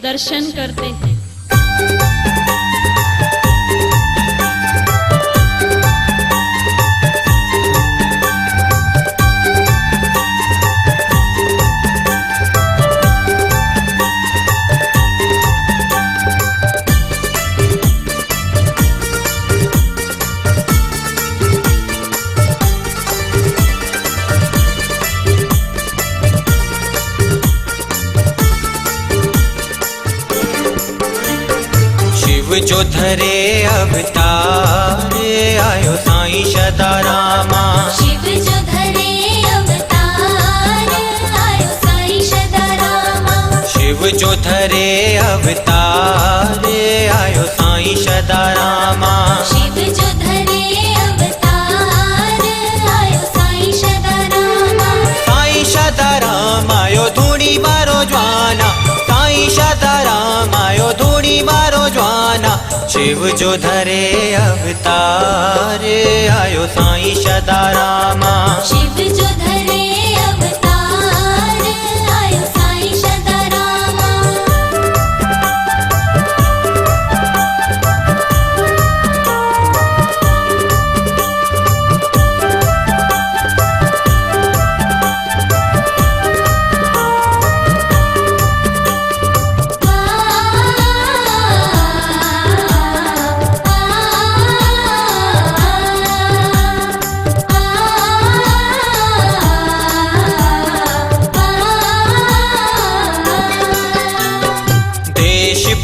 दर्शन करते थे। जो धरे अवतार आयो साईं सदारामा। शिव जो धरे अवतार आयो साईं सदारामा। शिव जो धरे अवतार आयो साईं सदारामा। शिव जो धरे अवतार आयो साईं सदारामा। साईं सदाराम आयो धूणी मारो ज्वाना। साईं सदाराम आयो धूणी मारो ज्वाना। शिव जो धरे अवतार आयो साईं सदारामा। शिव जो धरे अवतार आयो साईं सदारामा।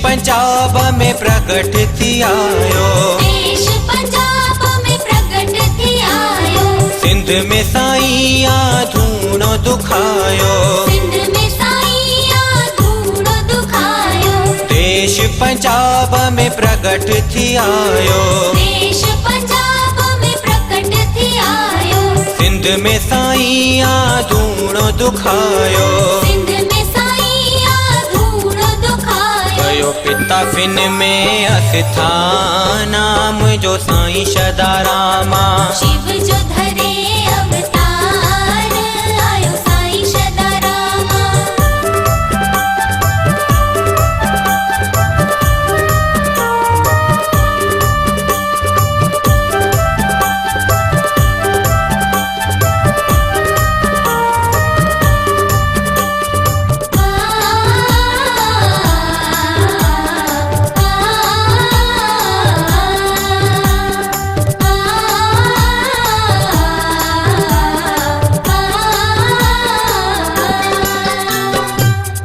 पंजाब में प्रकट थी आयो। देश पंजाब में प्रकट थी आयो। सिंध में साईं धूणो दुखायो। सिंध में साईं धूणो दुखायो। देश पंजाब में प्रकट थी आयो। देश पंजाब में प्रकट थी आयो। सिंध में साईं धूणो दुखायो। सिंध में साईं धूणो दुखायो। गयो पिता फिन में अस्थाना मुझो साईं सदारामा। शिव जो धरे अवतार आयो साईं सदारामा।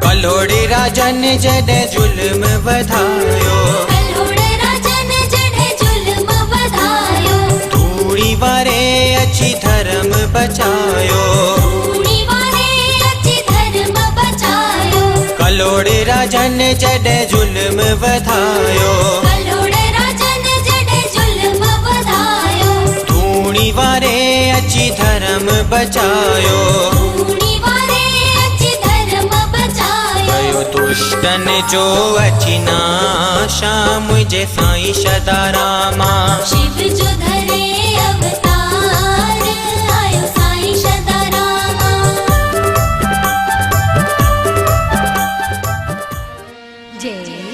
कलोड़े राजन जडे जुल्म बधायो। कलोड़े राजन जडे जुल्म बधायो। धूड़ी वारे अच्छी धर्म बचायो। धूणी वारे अच्छी धर्म बचायो। कलोड़े राजन जडे जुल्म बधायो। कलोड़े राजन जडे जुल्म बधायो। धूणी वारे अच्छी धर्म बचायो। धूणी वारे अच्छी धर्म बचायो। गयो दुष्टन जो अच्छी नाशा मुझे साईं सदारामा। शिव जो धरे